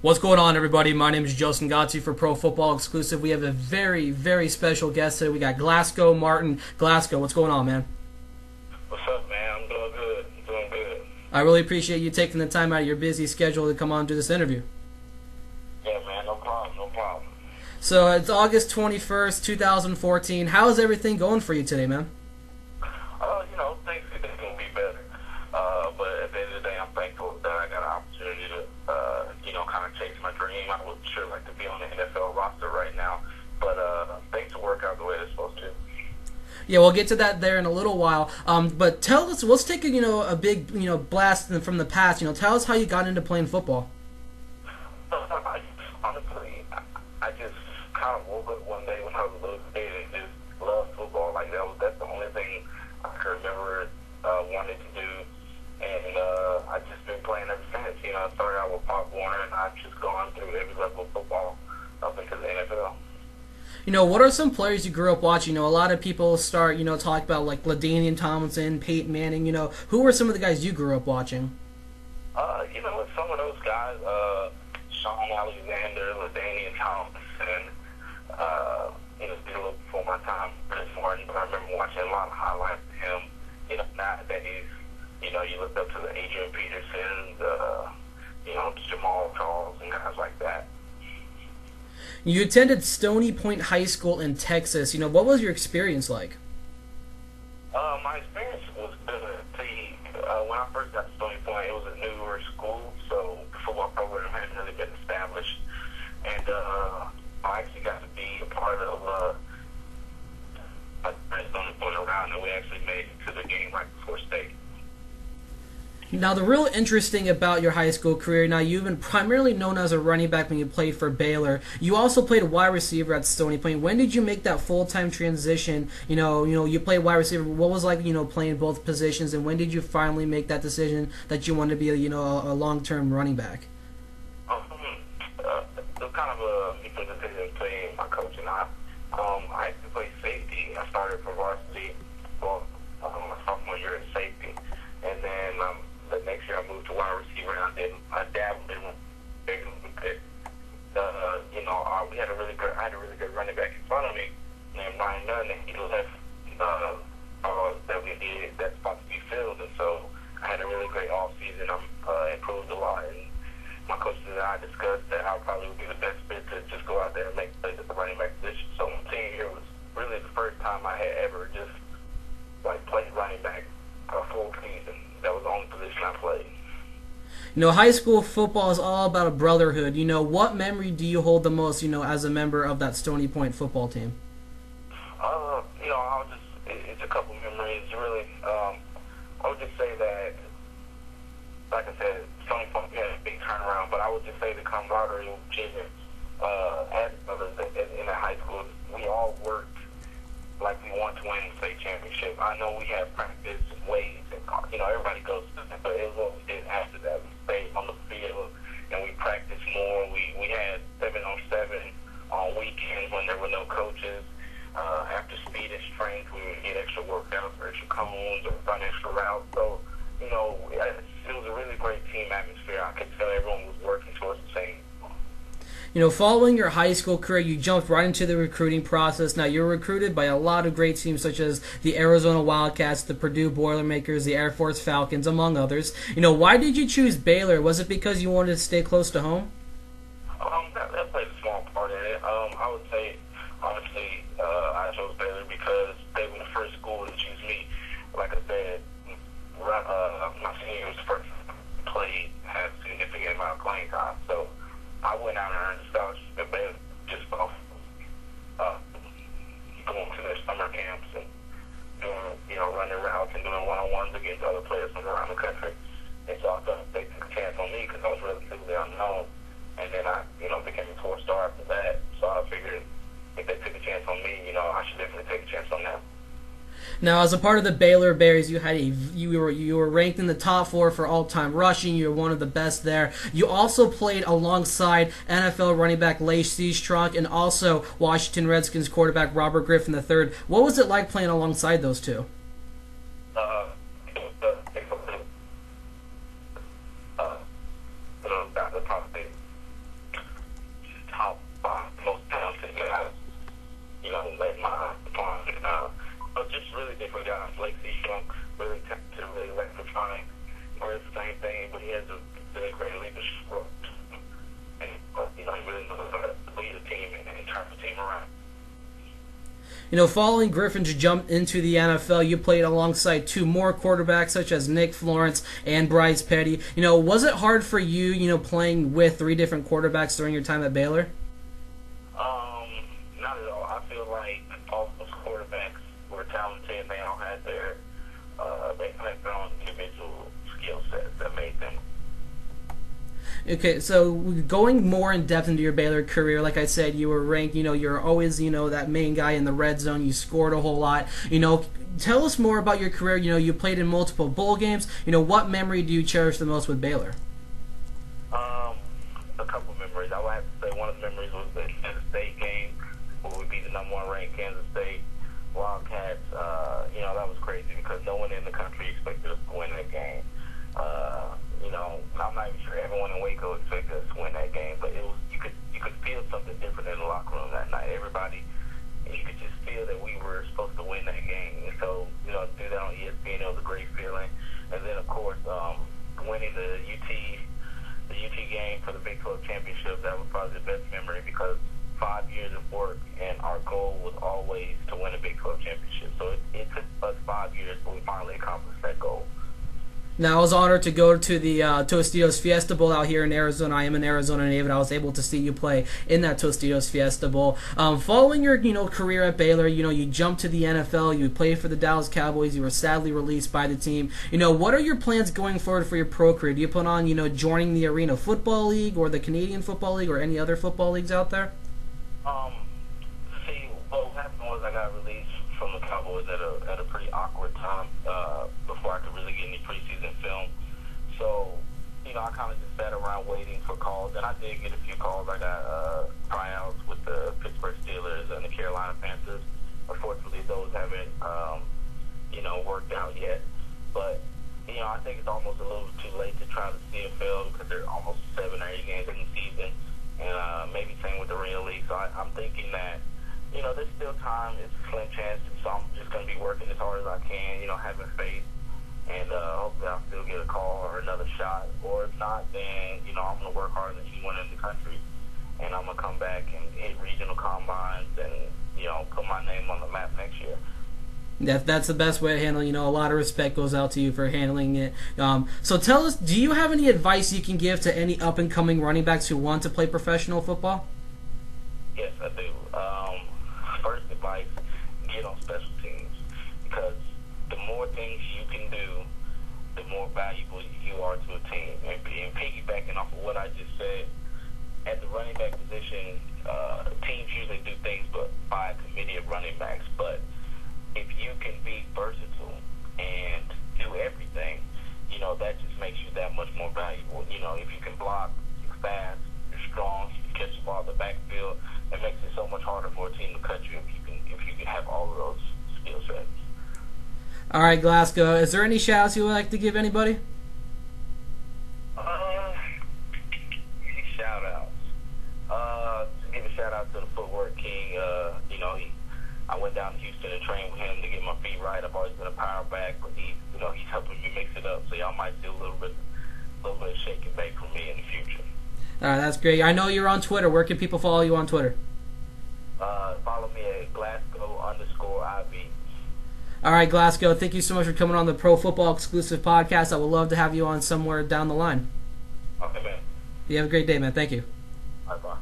What's going on, everybody? My name is Justin Godsey for Pro Football Exclusive. We have a very, very special guest today. We got Glasco Martin. Glasco, what's going on, man? What's up, man? I'm doing good. I'm doing good. I really appreciate you taking the time out of your busy schedule to come on and do this interview. Yeah, man. No problem. No problem. So it's August 21st, 2014. How's everything going for you today, man? Things are going to be better. But at the end of the day, I'm thankful that I got an opportunity to, kind of chase my dream. I would sure like to be on the NFL roster right now, but things will work out the way they're supposed to. Yeah, we'll get to that there in a little while. But tell us, let's take a big blast from the past. Tell us how you got into playing football. Honestly, I just kind of woke up one day when I was a little kid and just loved football. Like that's the only thing I can remember wanted to do, and I've just been playing ever since. I started out with Pop Warner, and I've just gone through every level of football up into the NFL. What are some players you grew up watching? A lot of people start, talk about like LaDainian Tomlinson, Peyton Manning. Who were some of the guys you grew up watching? Some of those guys, Sean Alexander, LaDainian Tomlinson, did a little before my time, Chris Martin, but I remember watching a lot of highlights of him. Nowadays, you look up to the Adrian Petersons, Jamal Charles, and guys like that. You attended Stony Point High School in Texas. What was your experience like? My experience was good. See, when I first got to Stony Point, it was a newer school, so the football program hadn't really been established. And I actually got to be a part of Stony Point around, and we actually made it to the game right before state. Now, the real interesting about your high school career, now you've been primarily known as a running back when you played for Baylor. You also played wide receiver at Stony Point. When did you make that full-time transition? You played wide receiver. What was like, playing both positions, and when did you finally make that decision that you wanted to be, a long-term running back? It was kind of a mutual decision between my coach and I. I actually played safety. I started for varsity my sophomore year at safety, and then the next year I moved to wide receiver, and I dabbled in big bit. I had a really good running back in front of me named Ryan Nunn, and he left that we needed that spot to be filled, and so I had a really great off season. I improved a lot, and my coaches and I discussed that I probably would be the best fit to just go out there and make plays at the running back position. So my senior year was really the first time I had ever just played running back a full season. That was the only position I played. High school football is all about a brotherhood. What memory do you hold the most, as a member of that Stony Point football team? It's a couple memories, really. I would just say that, like I said, Stony Point had a big turnaround, but I would just say the camaraderie of achievements as brothers in the high school, we all worked like we want to win the state championship. I know we had practice ways, and everybody goes through that, but it was what we did after that. We stayed on the field and we practiced more. We had 7-on-7 on weekends when there were no coaches. After speed and strength, we would get extra workouts or extra cones or run extra routes. So, it was a really great team atmosphere. I could tell everyone was working towards the same. Following your high school career, you jumped right into the recruiting process. Now, you're recruited by a lot of great teams such as the Arizona Wildcats, the Purdue Boilermakers, the Air Force Falcons, among others. Why did you choose Baylor? Was it because you wanted to stay close to home? That played a small part in it. I would say, honestly, I chose Baylor because they were the first school to choose me. Like I said, my senior year was the first played, had a significant amount of playing time. So I went out and earned a scholarship at Baylor just off going to their summer camps and doing, running routes and doing one-on-ones against other players from around the country. And so I thought they took a chance on me because I was relatively unknown. And then I, became a four-star after that. So I figured if they took a chance on me, I should definitely take a chance on them. Now, as a part of the Baylor Bears, you were ranked in the top 4 for all-time rushing. You were one of the best there. You also played alongside NFL running back Lacy Strunk and also Washington Redskins quarterback Robert Griffin III. What was it like playing alongside those two? Following Griffin's jump into the NFL, you played alongside two more quarterbacks such as Nick Florence and Bryce Petty. Was it hard for you, playing with three different quarterbacks during your time at Baylor? Not at all. I feel like all those quarterbacks were talented. They all had their own individual skill sets that made them. Okay, so going more in depth into your Baylor career, like I said, you were ranked, you're always, that main guy in the red zone. You scored a whole lot. Tell us more about your career. You played in multiple bowl games. What memory do you cherish the most with Baylor? A couple memories. I would have to say one of the memories was the Kansas State game, where we beat the number one ranked Kansas State Wildcats. That was crazy because no one in the country expected us to win that game. I'm not even sure everyone in Waco expected us to win that game, but it was you could feel something different in the locker room that night. Everybody, you could just feel that we were supposed to win that game. And so, to do that on ESPN, it was a great feeling. And then, of course, winning the UT game for the Big 12 championship, that was probably the best memory because 5 years of work, and our goal was always to win a Big 12 championship. So it took us 5 years, but we finally accomplished that goal. Now, I was honored to go to the Tostitos Fiesta Bowl out here in Arizona. I am an Arizona native. I was able to see you play in that Tostitos Fiesta Bowl. Following your career at Baylor, you jumped to the NFL. You played for the Dallas Cowboys. You were sadly released by the team. What are your plans going forward for your pro career? Do you plan on joining the Arena Football League or the Canadian Football League or any other football leagues out there? What happened was I got released from the Cowboys at a pretty awkward time before I could really get any preseason film. So, I kind of just sat around waiting for calls, and I did get a few calls. I got tryouts with the Pittsburgh Steelers and the Carolina Panthers. Unfortunately, those haven't, worked out yet. But, I think it's almost a little too late to try the CFL because there are almost 7 or 8 games in the season, and maybe same with the Arena League. So I'm thinking that, there's still time. It's a slim chance, so I'm just going to be working as hard as I can, having faith, and hopefully I'll still get a call or another shot. Or if not, then, I'm going to work harder than anyone in the country, and I'm going to come back and hit regional combines and, put my name on the map next year. That's the best way to handle it. A lot of respect goes out to you for handling it. So tell us, do you have any advice you can give to any up-and-coming running backs who want to play professional football? Yes, I do. First advice, get on special teams, because the more things you can do, the more valuable you are to a team. And piggybacking off of what I just said, at the running back position, teams usually do things by a committee of running backs, but if you can be versatile and do everything, that just makes you that much more valuable. If you can block, you're fast, you're strong, you can catch the ball in the backfield, it makes it so much harder for a team to cut you if you can have all of those skill sets. All right, Glasgow, is there any shout-outs you would like to give anybody? Any shout-outs? To give a shout-out to the Footwork King. I went down to Houston and trained with him to get my feet right. I've always been a power back, but he's helping me mix it up. So y'all might see a little bit of shake and bake from me in the future. All right, that's great. I know you're on Twitter. Where can people follow you on Twitter? Follow me at Glasco_IB. All right, Glasgow, thank you so much for coming on the Pro Football Exclusive Podcast. I would love to have you on somewhere down the line. Okay, man. You have a great day, man. Thank you. Bye-bye.